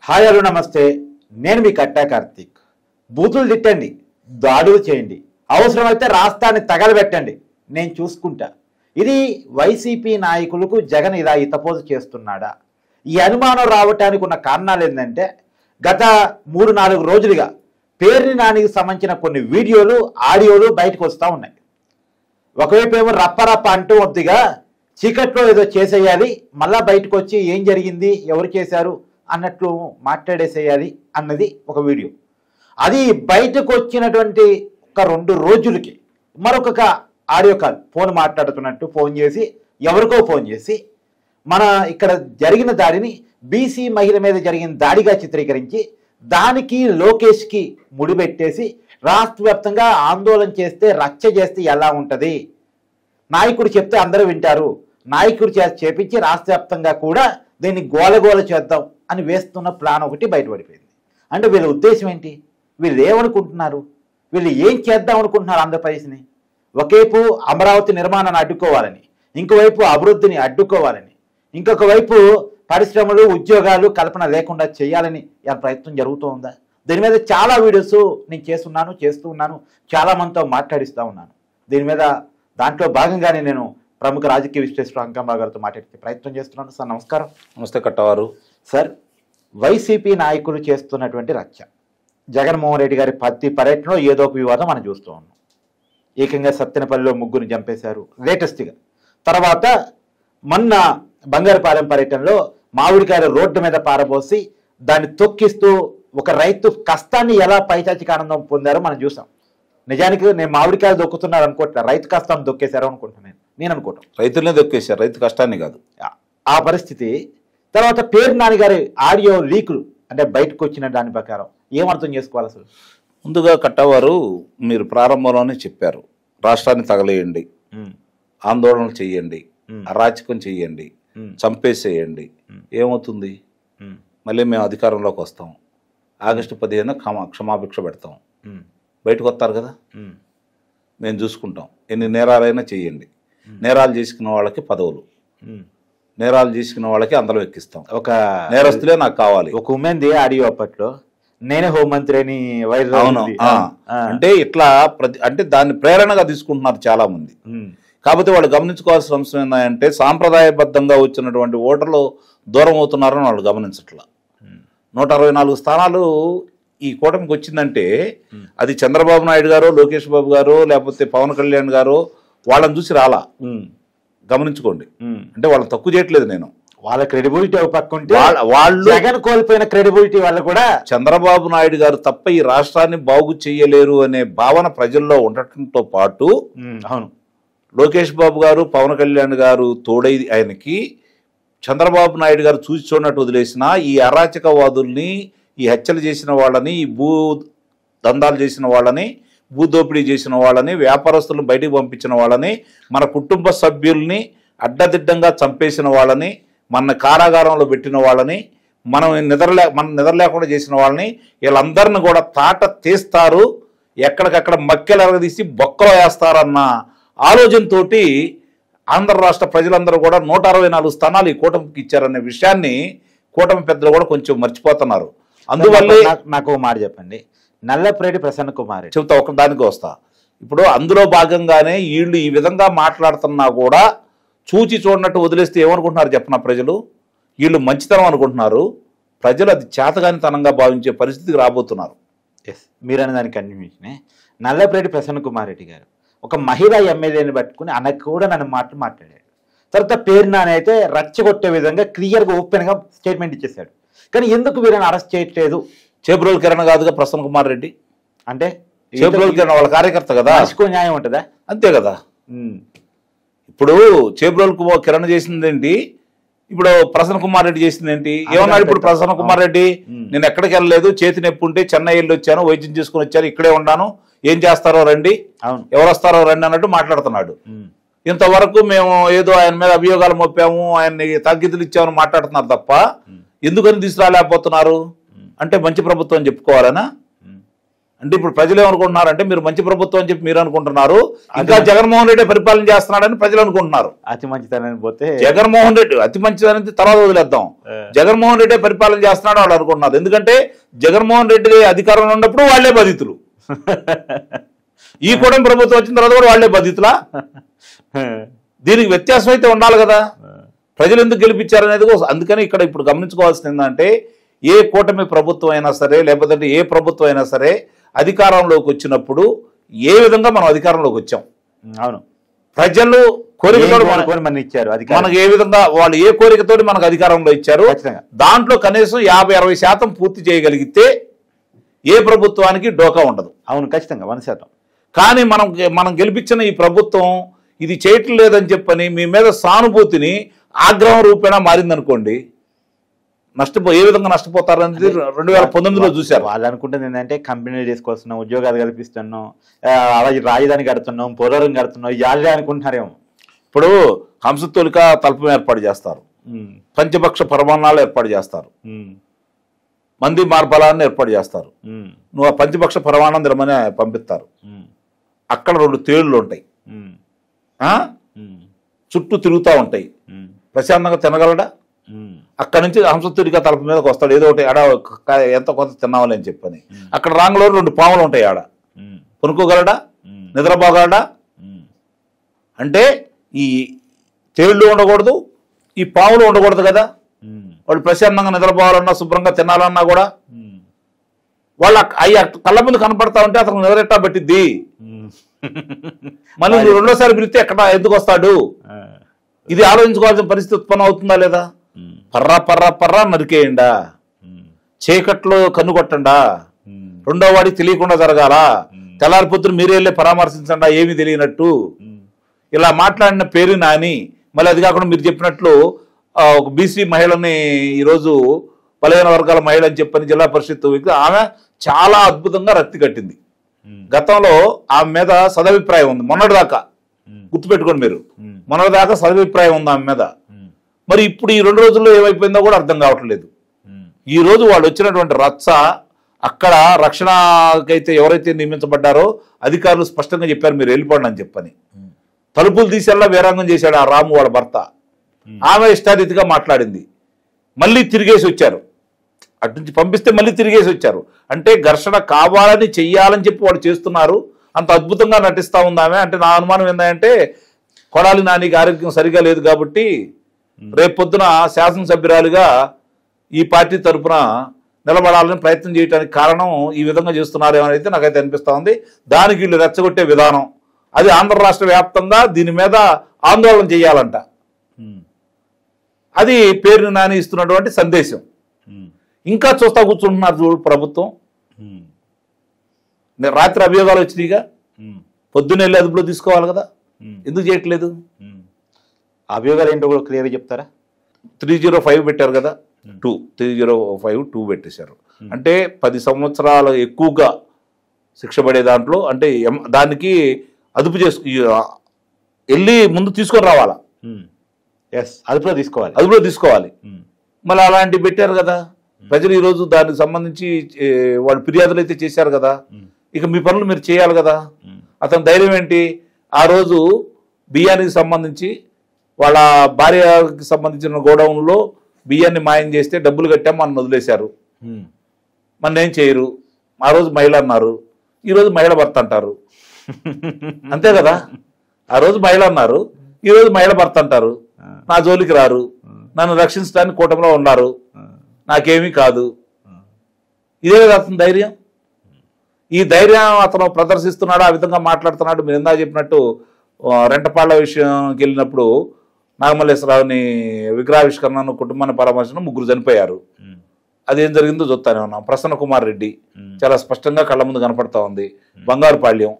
Hi hello నమస్తే, నేను మీ కట్టా కార్తీక్. బూతులు తిట్టండి, దాడులు చేయండి, అవసరమైతే రాష్ట్రాన్ని తగలబెట్టండి, నేను చూసుకుంటా. ఇది వైసీపీ నాయకులకు జగన్ ఇలా హితపోజు చేస్తున్నాడా? ఈ అనుమానం రావటానికి ఉన్న కారణాలు ఏంటంటే, గత 3-4 రోజులుగా పేర్ని నానికి సంబంధించిన కొన్ని వీడియోలు ఆడియోలు బయటకు వస్తూ ఉన్నాయి. ఒకవైపు ఏమో రప్పరప్ప అంటూ వద్దిగా చీకట్లో ఏదో చేసేయాలి, మళ్ళా బయటకు వచ్చి ఏం జరిగింది, ఎవరు చేశారు అన్నట్లు మాట్లాడేసేయాలి అన్నది ఒక వీడియో. అది బయటకు వచ్చినటువంటి ఒక 2 రోజులకి మరొక ఆడియో కాల్, ఫోన్ మాట్లాడుతున్నట్టు ఫోన్ చేసి ఎవరికో ఫోన్ చేసి మన ఇక్కడ జరిగిన దాడిని బీసీ మహిళ మీద జరిగిన దాడిగా చిత్రీకరించి దానికి లోకేష్కి ముడిపెట్టేసి రాష్ట్ర వ్యాప్తంగా ఆందోళన చేస్తే రచ్చ చేస్తే ఎలా ఉంటుంది, నాయకుడు చెప్తే అందరూ వింటారు, నాయకుడు చేపించి రాష్ట్ర వ్యాప్తంగా కూడా దీన్ని గోలగోల చేద్దాం అని వేస్తున్న ప్లాన్ ఒకటి బయటపడిపోయింది. అంటే వీళ్ళ ఉద్దేశం ఏంటి? వీళ్ళు ఏమనుకుంటున్నారు? వీళ్ళు ఏం చేద్దాం అనుకుంటున్నారు ఆంధ్రప్రదేశ్ని? ఒకవైపు అమరావతి నిర్మాణాన్ని అడ్డుకోవాలని, ఇంకోవైపు అభివృద్ధిని అడ్డుకోవాలని, ఇంకొక వైపు పరిశ్రమలు ఉద్యోగాలు కల్పన లేకుండా చేయాలని ప్రయత్నం జరుగుతూ ఉందా? దీని మీద చాలా వీడియోస్ నేను చేస్తూ ఉన్నాను, చాలా మందితో మాట్లాడిస్తూ ఉన్నాను. దీని మీద దాంట్లో భాగంగానే నేను ప్రముఖ రాజకీయ విశ్లేషకుడు అంకమ్మ గారితో మాట్లాడే ప్రయత్నం చేస్తున్నాను. సార్ నమస్కారం. నమస్తే కట్టవారు. సార్, వైసీపీ నాయకులు చేస్తున్నటువంటి రచ్చ, జగన్మోహన్ రెడ్డి గారి ప్రతి పర్యటనలో ఏదో ఒక వివాదం మనం చూస్తూ ఉన్నాం. ఏకంగా సత్తెనపల్లిలో 3 చంపేశారు లేటెస్ట్గా. తర్వాత మొన్న బంగారుపాలెం పర్యటనలో మామిడికాయలు రోడ్డు మీద పారబోసి దాన్ని తొక్కిస్తూ ఒక రైతు కష్టాన్ని ఎలా పైచాచిక ఆనందం పొందారో మనం చూసాం. నిజానికి నేను మామిడికాయలు దొక్కుతున్నారు అనుకుంటున్నా, రైతు కష్టాన్ని దొక్కేశారు అనుకుంటున్నాను నేను అనుకోవటం. రైతులనే దొక్కేశారు, రైతు కష్టాన్ని కాదు ఆ పరిస్థితి. తర్వాత పేరు నాని గారి ఆడియో లీకులు అంటే బయటకు వచ్చిన దాని ప్రకారం ఏమర్థం చేసుకోవాలి అసలు? ముందుగా కట్టవారు, మీరు ప్రారంభంలోనే చెప్పారు, రాష్ట్రాన్ని తగలేయండి, ఆందోళనలు చెయ్యండి, అరాచకం చెయ్యండి, చంపేసేయండి, ఏమవుతుంది? మళ్ళీ మేము అధికారంలోకి వస్తాం, ఆగస్టు 15న క్షమాభిక్ష పెడతాం, బయటకు వస్తారు కదా, మేము చూసుకుంటాం, ఎన్ని నేరాలైనా చెయ్యండి, నేరాలు చేసుకున్న వాళ్ళకి పదవులు, నేరాలు చేసుకున్న వాళ్ళకి అందరం ఎక్కిస్తాం, ఒక నేరస్తులే నాకు కావాలి. ఒక ఉమెన్ది ఆడియో అప్పట్లో, నేనే హోంమంత్రి అని అవును. అంటే ఇట్లా అంటే దాన్ని ప్రేరణగా తీసుకుంటున్నారు చాలా మంది. కాకపోతే వాళ్ళు గమనించుకోవాల్సిన అంశం ఏంటంటే, సాంప్రదాయబద్ధంగా వచ్చినటువంటి ఓటర్లు దూరం అవుతున్నారని వాళ్ళు గమనించట్లా. 164 స్థానాలు ఈ కూటమికి వచ్చిందంటే అది చంద్రబాబు నాయుడు గారు, లోకేష్ బాబు గారు, లేకపోతే పవన్ కళ్యాణ్ గారు వాళ్ళని చూసి రాలా. గమనించుకోండి. అంటే వాళ్ళని తక్కువ చేయట్లేదు నేను, వాళ్ళ క్రెడిబిలిటీ ఒక పక్క ఉంటే వాళ్ళు జగన్ కోల్పోయిన క్రెడిబిలిటీ వల్ల కూడా చంద్రబాబు నాయుడు గారు తప్ప ఈ రాష్ట్రాన్ని బాగు చేయలేరు అనే భావన ప్రజల్లో ఉండటంతో పాటు, అవును, లోకేష్ బాబు గారు, పవన్ కళ్యాణ్ గారు తోడై ఆయనకి చంద్రబాబు నాయుడు గారు చూసి చూడనట్టు వదిలేసిన ఈ అరాచకవాదుల్ని, ఈ హత్యలు చేసిన వాళ్ళని, ఈ భూ దందాలు చేసిన వాళ్ళని, భూదోపిడీ చేసిన వాళ్ళని, వ్యాపారస్తులను బయటికి పంపించిన వాళ్ళని, మన కుటుంబ సభ్యుల్ని అడ్డదిడ్డంగా చంపేసిన వాళ్ళని, మన కారాగారంలో పెట్టిన వాళ్ళని, మనం నిద్ర లేకుండా చేసిన వాళ్ళని, వీళ్ళందరిని కూడా తాట తీస్తారు, ఎక్కడికక్కడ మక్కెలు ఎరగదీసి బొక్కలో వేస్తారన్న ఆలోచనతో ఆంధ్ర రాష్ట్ర ప్రజలందరూ కూడా 164 స్థానాలు ఈ కూటమికి ఇచ్చారనే విషయాన్ని కూటమి పెద్దలు కూడా కొంచెం మర్చిపోతున్నారు. అందువల్లే నాకు ఒక మాట చెప్పండి, నల్లపురెడ్డి ప్రసన్న కుమార్ చెబుతా, ఒక దానికి వస్తా. ఇప్పుడు అందులో భాగంగానే వీళ్ళు ఈ విధంగా మాట్లాడుతున్నా కూడా చూచి చూడనట్టు వదిలేస్తే ఏమనుకుంటున్నారు చెప్పిన ప్రజలు? వీళ్ళు మంచితనం అనుకుంటున్నారు, ప్రజలు అది చేతగానితనంగా భావించే పరిస్థితికి రాబోతున్నారు. ఎస్, మీరనే దానికి కంటిన్యూషనే. నల్లపురెడ్డి ప్రసన్న కుమార్ రెడ్డి గారు ఒక మహిళా ఎమ్మెల్యేని పట్టుకుని అన్నకు కూడా నన్ను మాట్లాడాడు. తర్వాత పేరు నాని అయితే రచ్చగొట్టే విధంగా క్లియర్గా ఓపెన్గా స్టేట్మెంట్ ఇచ్చేశాడు. కానీ ఎందుకు వీళ్ళని అరెస్ట్ చేయట్లేదు? చేబ్రోలు కిరణ్ కాదుగా ప్రసన్న కుమార్ రెడ్డి, అంటే చేబ్రోలు కిరణ్ వాళ్ళ కార్యకర్త కదా, న్యాయం ఉంటుందా? అంతే కదా. ఇప్పుడు చేబ్రోలు కిరణ్ చేసింది ఏంటి, ఇప్పుడు ప్రసన్న కుమార్ రెడ్డి చేసింది ఏంటి? ఏమన్నాడు ఇప్పుడు ప్రసన్న కుమార్ రెడ్డి? నేను ఎక్కడికి వెళ్ళలేదు, చేతి నొప్పి ఉంటే చెన్నై వెళ్ళి వచ్చాను, వైద్యం చేసుకుని వచ్చాను, ఇక్కడే ఉన్నాను, ఏం చేస్తారో రండి, ఎవరు వస్తారో రండి అన్నట్టు మాట్లాడుతున్నాడు. ఇంతవరకు మేము ఏదో ఆయన మీద అభియోగాలు మోపాము, ఆయన్ని తగ్గితులు ఇచ్చామని మాట్లాడుతున్నారు తప్ప ఎందుకని తీసుకురాలేకపోతున్నారు? అంటే మంచి ప్రభుత్వం చెప్పుకోవాలనా? అంటే ఇప్పుడు ప్రజలు ఏమనుకుంటున్నారంటే మీరు మంచి ప్రభుత్వం అని చెప్పి మీరు అనుకుంటున్నారు, ఇంకా జగన్మోహన్ రెడ్డి పరిపాలన చేస్తున్నాడని ప్రజలు అనుకుంటున్నారు. అతి మంచితనాన్ని పోతే జగన్మోహన్ రెడ్డి అతి మంచిదని తర్వాత వదిలేద్దాం, జగన్మోహన్ రెడ్డి పరిపాలన చేస్తున్నాడు వాళ్ళు అనుకుంటున్నారు. ఎందుకంటే జగన్మోహన్ రెడ్డి అధికారంలో ఉన్నప్పుడు వాళ్లే బాధితులు, ఈ కూటమి ప్రభుత్వం వచ్చిన తర్వాత కూడా వాళ్లే బాధితులా? దీనికి వ్యత్యాసం అయితే ఉండాలి కదా. ప్రజలు ఎందుకు గెలిపించారనేది. అందుకని ఇక్కడ ఇప్పుడు గమనించుకోవాల్సింది ఏంటంటే ఏ కూటమి ప్రభుత్వం అయినా సరే, లేకపోతే ఏ ప్రభుత్వం అయినా సరే అధికారంలోకి వచ్చినప్పుడు ఏ విధంగా మనం అధికారంలోకి వచ్చాం. అవును, ప్రజలు కోరికతో మనకి ఇచ్చారు, మనకు ఏ విధంగా వాళ్ళు ఏ కోరికతో మనకు అధికారంలో ఇచ్చారు, దాంట్లో కనీసం 50-60% పూర్తి చేయగలిగితే ఏ ప్రభుత్వానికి డోకా ఉండదు. అవును, ఖచ్చితంగా 100%. కానీ మనం గెలిపించిన ఈ ప్రభుత్వం ఇది చేయటం లేదని చెప్పని మీ మీద సానుభూతిని ఆగ్రహం రూపేణా మారిందనుకోండి, ఏ విధంగా నష్టపోతారనేది 2019లో చూశారు. వాళ్ళు అనుకుంటుంది ఏంటంటే కంపెనీలు తీసుకొస్తున్నాం, ఉద్యోగాలు కల్పిస్తున్నాం, అలాగే రాజధాని కడుతున్నాం, పోలవరం కడుతున్నాం, ఇవాళే అనుకుంటున్నారేమో. ఇప్పుడు హంసతూలిక తల్పం ఏర్పాటు చేస్తారు, పంచపక్ష పరమాణాలు ఏర్పాటు చేస్తారు, మంది మార్బలాన్ని ఏర్పాటు చేస్తారు. నువ్వు ఆ పంచపక్ష పరమాణం తిరమని పంపిస్తారు. అక్కడ 2 తేళ్లు ఉంటాయి, చుట్టూ తిరుగుతూ ఉంటాయి. ప్రశాంతంగా తినగలడా? అక్కడ నుంచి హంసతూలిక తలప మీదకి వస్తాడు, ఏదో ఒకటి ఆడ ఎంత కొంత తిన్నామని అని చెప్పని. అక్కడ రాంగ్లో 2 పాములు ఉంటాయి, ఆడ కొనుక్కోగలడా? నిద్రపోగలడా? అంటే ఈ తేళ్లు ఉండకూడదు, ఈ పాములు ఉండకూడదు కదా. వాళ్ళు ప్రశాంతంగా నిద్రపోవాలన్నా, శుభ్రంగా తినాలన్నా కూడా వాళ్ళు అవి కళ్ళ ముందు కనపడతా ఉంటే అతను నిద్రెట్టా పెట్టిద్ది. మళ్ళీ రెండోసారి పిలిస్తే ఎక్కడ ఎందుకు వస్తాడు? ఇది ఆలోచించుకోవాల్సిన పరిస్థితి ఉత్పన్నం అవుతుందా లేదా? పర్రా నరికేయండా, చీకట్లో కన్ను కొట్టండా, రెండో వాడికి తెలియకుండా జరగాల, తెల్లారి పొద్దున మీరే వెళ్ళి పరామర్శించండా ఏమీ తెలియనట్టు. ఇలా మాట్లాడిన పేరు నాని, మళ్ళీ అది కాకుండా మీరు చెప్పినట్లు ఒక బీసీ మహిళని ఈరోజు బలహీన వర్గాల మహిళ అని చెప్పని జిల్లా పరిషత్ ఆమె చాలా అద్భుతంగా రక్తి కట్టింది. గతంలో ఆమె మీద సదభిప్రాయం ఉంది, మొన్నటిదాకా గుర్తుపెట్టుకోండి మీరు, మొన్నటిదాకా సదభిప్రాయం ఉంది ఆమె మీద. మరి ఇప్పుడు ఈ 2 రోజుల్లో ఏమైపోయిందో కూడా అర్థం కావట్లేదు. ఈ రోజు వాళ్ళు వచ్చినటువంటి రచ్చ, అక్కడ రక్షణకైతే ఎవరైతే నియమించబడ్డారో అధికారులు స్పష్టంగా చెప్పారు మీరు వెళ్ళిపోండి అని చెప్పని. తలుపులు తీసేలా వీరాంగం చేశాడు ఆ రాము వాళ్ళ భర్త. ఆమె ఇష్టారీతిగా మాట్లాడింది, మళ్ళీ తిరిగేసి వచ్చారు. అటు నుంచి పంపిస్తే మళ్ళీ తిరిగేసి వచ్చారు. అంటే ఘర్షణ కావాలని చెయ్యాలని చెప్పి వాళ్ళు చేస్తున్నారు. అంత అద్భుతంగా నటిస్తూ ఉంది ఆమె. అంటే నా అనుమానం ఏంటంటే కొడాలి నానికి ఆరోగ్యం సరిగా లేదు కాబట్టి రేపొద్దున శాసనసభ్యురాలుగా ఈ పార్టీ తరఫున నిలబడాలని ప్రయత్నం చేయడానికి కారణం ఈ విధంగా చేస్తున్నారేమో అయితే నాకైతే అనిపిస్తూ ఉంది. దానికి వీళ్ళు రెచ్చగొట్టే విధానం అది ఆంధ్ర రాష్ట్ర వ్యాప్తంగా దీని మీద ఆందోళన చేయాలంట. అది పేరుని నాని ఇస్తున్నటువంటి సందేశం. ఇంకా చూస్తా కూర్చుంటున్నారు చూడు ప్రభుత్వం. రాత్రి అభియోగాలు వచ్చినాయిగా, పొద్దున్న వెళ్ళి అదుపులో తీసుకోవాలి కదా, ఎందుకు చేయట్లేదు? అభియోగాలు ఏంటో కూడా క్లియర్గా చెప్తారా? 305 పెట్టారు కదా, 305(2) పెట్టేశారు. అంటే 10 సంవత్సరాలు ఎక్కువగా శిక్ష పడే దాంట్లో, అంటే దానికి అదుపు వెళ్ళి ముందు తీసుకొని రావాలా, అదుపులో తీసుకోవాలి. మళ్ళీ అలాంటివి పెట్టారు కదా. ప్రజలు ఈరోజు దానికి సంబంధించి వాళ్ళు ఫిర్యాదులు అయితే చేశారు కదా, ఇక మీ పనులు మీరు చేయాలి కదా. అతని ధైర్యం ఏంటి? ఆ రోజు బియ్యానికి సంబంధించి వాళ్ళ భార్యకి సంబంధించిన గోడౌన్లో బియ్యాన్ని మాయం చేస్తే డబ్బులు కట్టాము మన వదిలేశారు, మన ఏం చేయరు. ఆ రోజు మహిళ అన్నారు, ఈరోజు మహిళ భర్త అంటారు. అంతే కదా, ఆ రోజు మహిళ అన్నారు, ఈరోజు మహిళ భర్త అంటారు. నా జోలికి రారు, నన్ను రక్షించడానికి కూటమిలో ఉన్నారు, నాకేమీ కాదు. ఇదే కదా అతని ధైర్యం. ఈ ధైర్యం అతను ప్రదర్శిస్తున్నాడు, ఆ విధంగా మాట్లాడుతున్నాడు. మీరు ఇందాక చెప్పినట్టు రెంటపాళ్ల విషయంకి వెళ్ళినప్పుడు నాగమల్లేశ్వరరావుని విగ్రహావిష్కరణను కుటుంబాన్ని పరామర్శను 3 చనిపోయారు. అదేం జరిగిందో చూస్తానే ఉన్నాం. ప్రసన్న కుమార్ రెడ్డి చాలా స్పష్టంగా కళ్ళ ముందు కనపడతా ఉంది. బంగారుపాళ్యం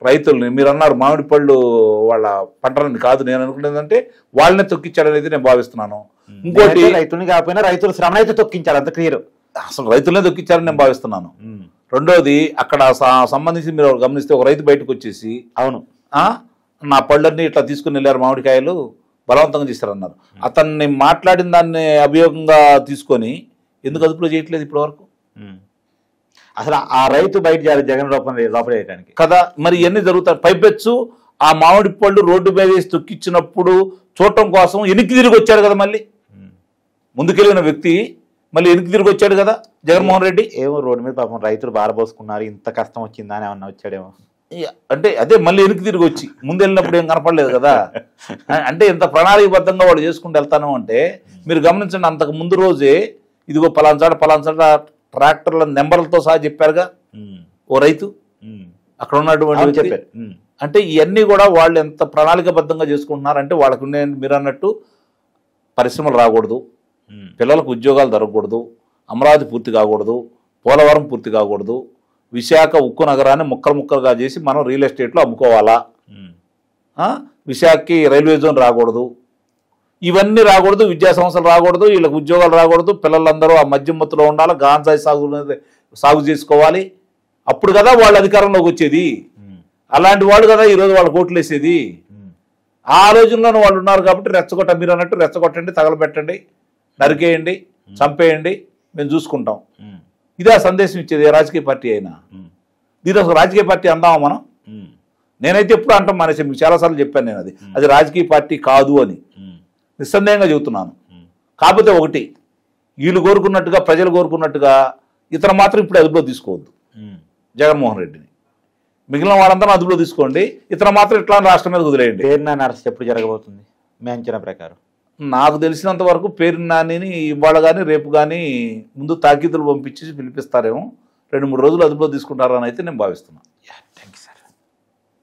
రైతుల్ని మీరు అన్నారు మామిడి పళ్ళు వాళ్ళ పంటలని కాదు, నేను అనుకునేదంటే వాళ్ళనే తొక్కించాడనేది నేను భావిస్తున్నాను. ఇంకోటి రైతుల్ని కాకపోయినా రైతులు శ్రమ అయితే తొక్కించారు, అంత క్లియర్. అసలు రైతులనే తొక్కించారని నేను భావిస్తున్నాను. రెండోది అక్కడ సంబంధించి మీరు గమనిస్తే ఒక రైతు బయటకు వచ్చేసి అవును నా పళ్ళన్నీ ఇట్లా తీసుకుని వెళ్ళారు, మామిడికాయలు బలవంతంగా చేశారన్నారు. అతన్ని మాట్లాడిన దాన్ని అభియోగంగా తీసుకొని ఎందుకు అదుపులో చేయట్లేదు ఇప్పటి వరకు? అసలు ఆ రైతు బయట చేయాలి జగన్ లోపల వేయడానికి కదా. మరి ఇవన్నీ జరుగుతాయి. పైపెచ్చు ఆ మామిడి పళ్ళు రోడ్డు మీద వేసి తొక్కిచ్చినప్పుడు చూడటం కోసం వెనక్కి తిరిగి వచ్చాడు కదా, మళ్ళీ ముందుకెళ్ళిన వ్యక్తి మళ్ళీ వెనక్కి తిరిగి వచ్చాడు కదా జగన్మోహన్ రెడ్డి. ఏమో రోడ్డు మీద పాపం రైతులు బారబోసుకున్నారు, ఇంత కష్టం వచ్చిందా అని ఏమన్నా వచ్చాడేమో. అంటే అదే మళ్ళీ వెనక్కి తిరిగి వచ్చి ముందు వెళ్ళినప్పుడు ఏం కనపడలేదు కదా. అంటే ఇంత ప్రణాళికబద్ధంగా వాళ్ళు చేసుకుంటూ వెళ్తాను అంటే మీరు గమనించండి. అంతకు ముందు రోజే ఇదిగో పలానా ట్రాక్టర్ల నెంబర్లతో సహా చెప్పారుగా ఓ రైతు అక్కడ ఉన్నటువంటి చెప్పారు. అంటే ఇవన్నీ కూడా వాళ్ళు ఎంత ప్రణాళికబద్ధంగా చేసుకుంటున్నారంటే వాళ్ళకు మీరు అన్నట్టు పరిశ్రమలు రాకూడదు, పిల్లలకు ఉద్యోగాలు దొరకకూడదు, అమరావతి పూర్తి కాకూడదు, పోలవరం పూర్తి కాకూడదు, విశాఖ ఉక్కు నగరాన్ని ముక్కలుగా చేసి మనం రియల్ ఎస్టేట్లో అమ్ముకోవాలా, విశాఖకి రైల్వే జోన్ రాకూడదు, ఇవన్నీ రాకూడదు, విద్యా సంస్థలు రాకూడదు, వీళ్ళకి ఉద్యోగాలు రాకూడదు, పిల్లలందరూ ఆ మధ్యమత్తులో ఉండాలి, గాంజాయి సాగు చేసుకోవాలి. అప్పుడు కదా వాళ్ళు అధికారంలోకి వచ్చేది. అలాంటి వాళ్ళు కదా ఈరోజు వాళ్ళు కోట్లు వేసేది. ఆ ఆలోచనలో వాళ్ళు ఉన్నారు కాబట్టి మీరు అన్నట్టు రెచ్చగొట్టండి, తగలబెట్టండి, నరికేయండి, చంపేయండి, మేము చూసుకుంటాం. ఇదే సందేశం ఇచ్చేది ఏ రాజకీయ పార్టీ అయినా. దీని అసలు రాజకీయ పార్టీ అందామా మనం? నేనైతే ఎప్పుడు అంటాం మానేసి, మీకు చాలాసార్లు చెప్పాను నేను అది రాజకీయ పార్టీ కాదు అని నిస్సందేహంగా చెబుతున్నాను. కాకపోతే ఒకటి, వీళ్ళు కోరుకున్నట్టుగా ప్రజలు కోరుకున్నట్టుగా ఇతను మాత్రం ఇప్పుడు అదుపులో తీసుకోవద్దు జగన్మోహన్ రెడ్డిని. మిగిలిన వాళ్ళందరూ అదుపులో తీసుకోండి, ఇతను మాత్రం ఇట్లా రాష్ట్రం మీద వదిలేయండి. పేరు నాని అరెస్ట్ ఎప్పుడు జరగబోతుంది మీ అంచనా ప్రకారం? నాకు తెలిసినంత వరకు పేరు నానిని ఇవాళ కానీ రేపు కానీ ముందు తాకీదులు పంపించి పిలిపిస్తారేమో. 2-3 రోజులు అదుపులో తీసుకుంటారని అయితే నేను భావిస్తున్నాను. థ్యాంక్స్.